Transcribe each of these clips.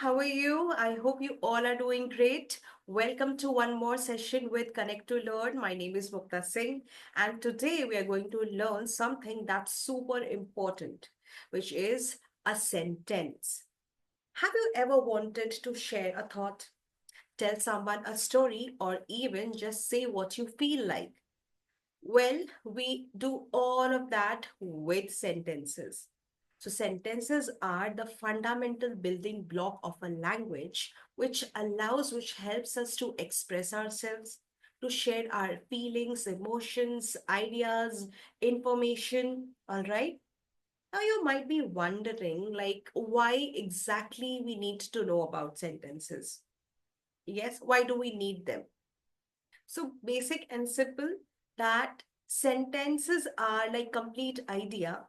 How are you? I hope you all are doing great. Welcome to one more session with Connect to Learn. My name is Mukta Singh, and today we are going to learn something that's super important, which is a sentence. Have you ever wanted to share a thought, tell someone a story, or even just say what you feel like? Well, we do all of that with sentences. So, sentences are the fundamental building block of a language, which helps us to express ourselves, to share our feelings, emotions, ideas, information. All right. Now, you might be wondering, why exactly we need to know about sentences? Yes, why do we need them? So basic and simple that sentences are like complete idea,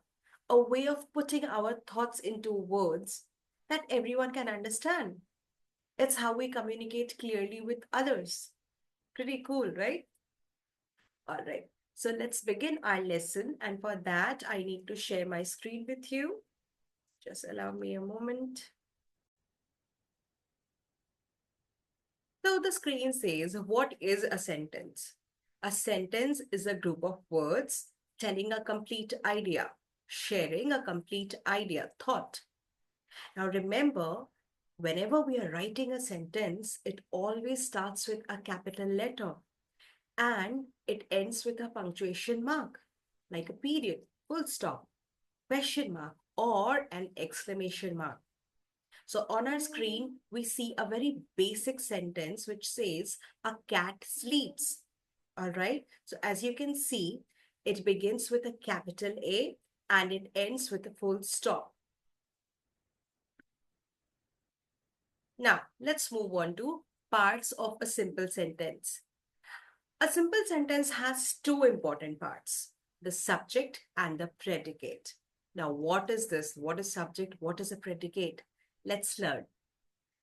a way of putting our thoughts into words that everyone can understand. It's how we communicate clearly with others. Pretty cool, right? All right. So let's begin our lesson. And for that, I need to share my screen with you. Just allow me a moment. So the screen says, what is a sentence? A sentence is a group of words telling a complete idea, sharing a complete idea, thought. Now remember, whenever we are writing a sentence, it always starts with a capital letter and it ends with a punctuation mark, like a period, full stop, question mark, or an exclamation mark. So on our screen, we see a very basic sentence which says, a cat sleeps. All right. So as you can see, it begins with a capital A and it ends with a full stop. Now, let's move on to parts of a simple sentence. A simple sentence has two important parts, the subject and the predicate. Now, what is this? What is subject? What is a predicate? Let's learn.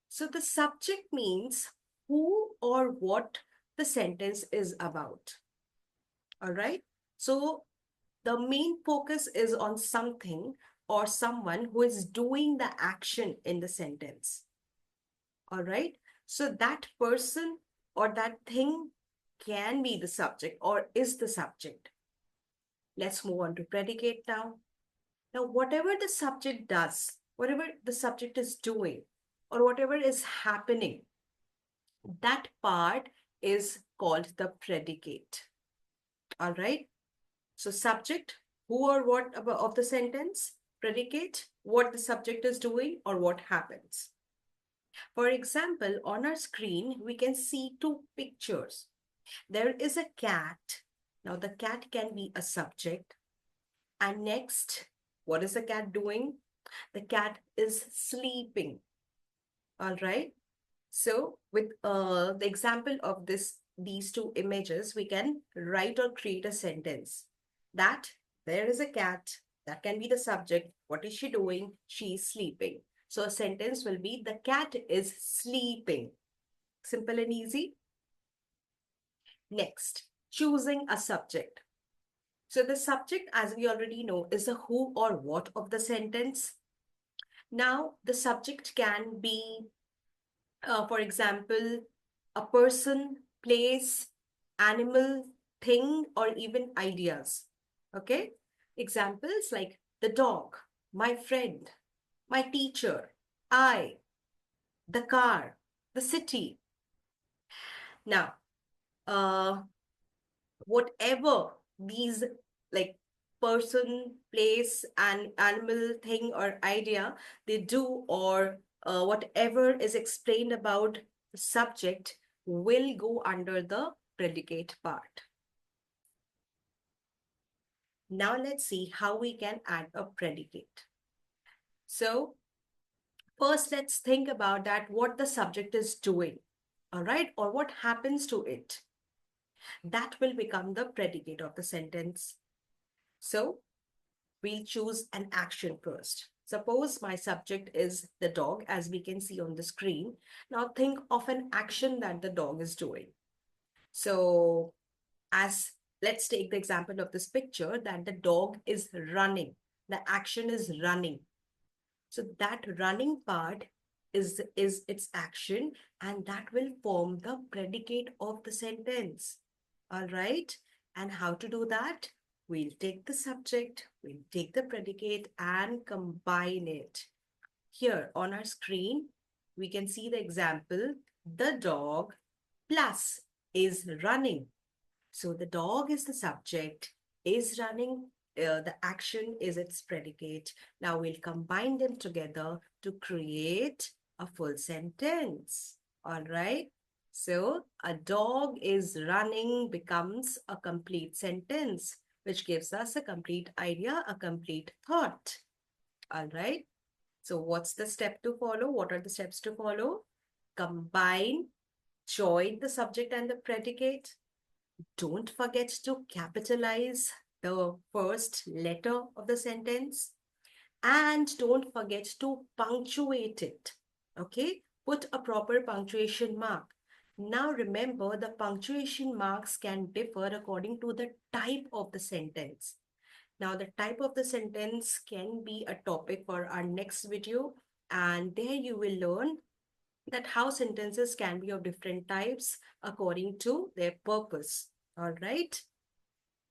So the subject means who or what the sentence is about. All right. So the main focus is on something or someone who is doing the action in the sentence. All right. So that person or that thing can be the subject or is the subject. Let's move on to predicate now. Now, whatever the subject does, whatever the subject is doing, or whatever is happening, that part is called the predicate. All right. So subject, who or what of the sentence, predicate, what the subject is doing or what happens. For example, on our screen, we can see two pictures. There is a cat. Now the cat can be a subject. And next, what is the cat doing? The cat is sleeping. All right. So with the example of these two images, we can write or create a sentence that there is a cat, that can be the subject. What is she doing? She is sleeping. So a sentence will be the cat is sleeping. Simple and easy. Next, choosing a subject. So the subject, as we already know, is the who or what of the sentence. Now, the subject can be for example, a person, place, animal, thing, or even ideas. Okay? Examples like the dog, my friend, my teacher, I, the car, the city. Now, uh, whatever these like person, place, and animal, thing, or idea they do, or whatever is explained about the subject will go under the predicate part. Now let's see how we can add a predicate. So first let's think about that what the subject is doing, all right, or what happens to it. That will become the predicate of the sentence. So we'll choose an action first. Suppose my subject is the dog, as we can see on the screen. Now think of an action that the dog is doing. So as let's take the example of this picture that the dog is running. The action is running. So that running part is its action, and that will form the predicate of the sentence. All right. And how to do that? We'll take the subject, we'll take the predicate and combine it. Here on our screen, we can see the example, the dog plus is running. So the dog is the subject, is running, the action is its predicate. Now we'll combine them together to create a full sentence. All right. So a dog is running becomes a complete sentence, which gives us a complete idea, a complete thought. All right. So what's the step to follow? What are the steps to follow? Combine, join the subject and the predicate. Don't forget to capitalize the first letter of the sentence. And don't forget to punctuate it. Okay? Put a proper punctuation mark. Now remember, the punctuation marks can differ according to the type of the sentence. Now, the type of the sentence can be a topic for our next video, and there you will learn that how sentences can be of different types according to their purpose. All right.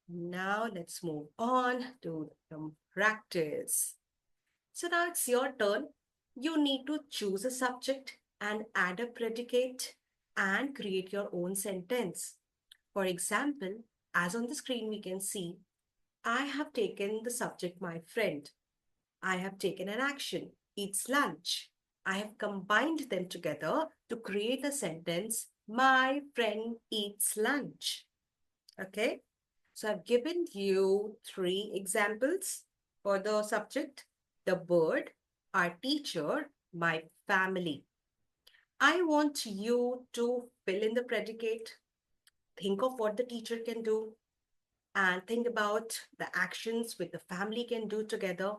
Now let's move on to the practice. So now it's your turn. You need to choose a subject and add a predicate and create your own sentence. For example, as on the screen we can see, I have taken the subject my friend. I have taken an action, eats lunch. I have combined them together to create a sentence, my friend eats lunch. Okay, so I've given you 3 examples for the subject, the bird, our teacher, my family. I want you to fill in the predicate, think of what the teacher can do, and think about the actions which the family can do together,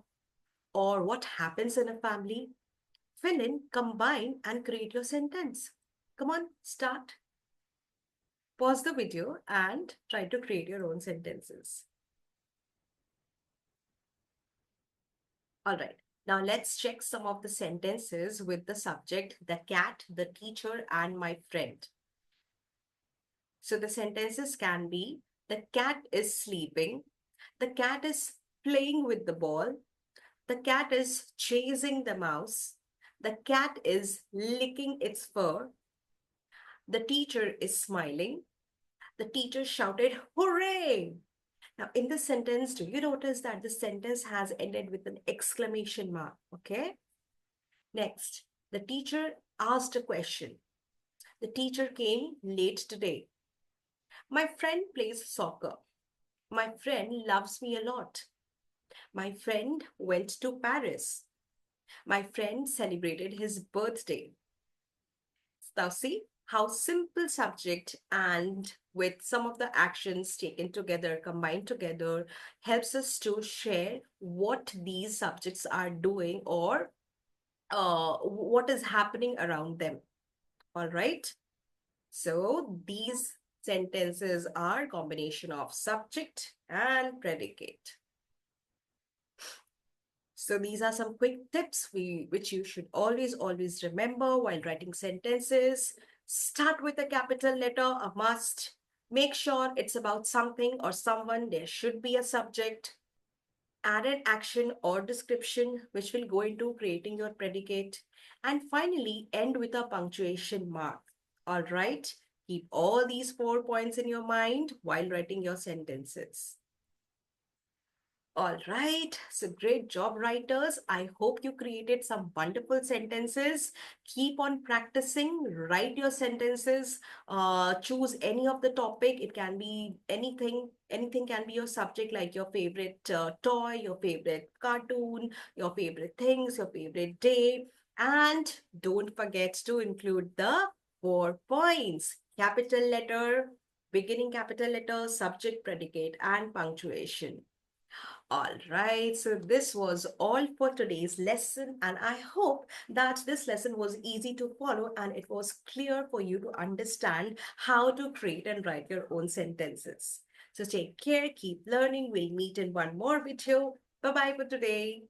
or what happens in a family. Fill in, combine, and create your sentence. Come on, start. Pause the video and try to create your own sentences. All right, now let's check some of the sentences with the subject, the cat, the teacher, and my friend. So the sentences can be, the cat is sleeping, the cat is playing with the ball, the cat is chasing the mouse, the cat is licking its fur, the teacher is smiling, the teacher shouted, hooray! Now, in this sentence, do you notice that the sentence has ended with an exclamation mark? Okay. Next, the teacher asked a question. The teacher came late today. My friend plays soccer. My friend loves me a lot. My friend went to Paris. My friend celebrated his birthday. Now see how simple subject and with some of the actions taken together, combined together, helps us to share what these subjects are doing or what is happening around them. All right. So these sentences are combination of subject and predicate. So these are some quick tips which you should always remember while writing sentences. Start with a capital letter, a must. Make sure it's about something or someone. There should be a subject. Add an action or description which will go into creating your predicate. And finally, end with a punctuation mark. All right. Keep all these 4 points in your mind while writing your sentences. All right, so great job, writers. I hope you created some wonderful sentences. Keep on practicing, write your sentences, choose any of the topic. It can be anything. Anything can be your subject, like your favorite toy, your favorite cartoon, your favorite things, your favorite day. And don't forget to include the 4 points: capital letter, beginning capital letter, subject, predicate, and punctuation. All right, so this was all for today's lesson, and I hope that this lesson was easy to follow and it was clear for you to understand how to create and write your own sentences. So take care, keep learning. We'll meet in one more video. Bye-bye for today.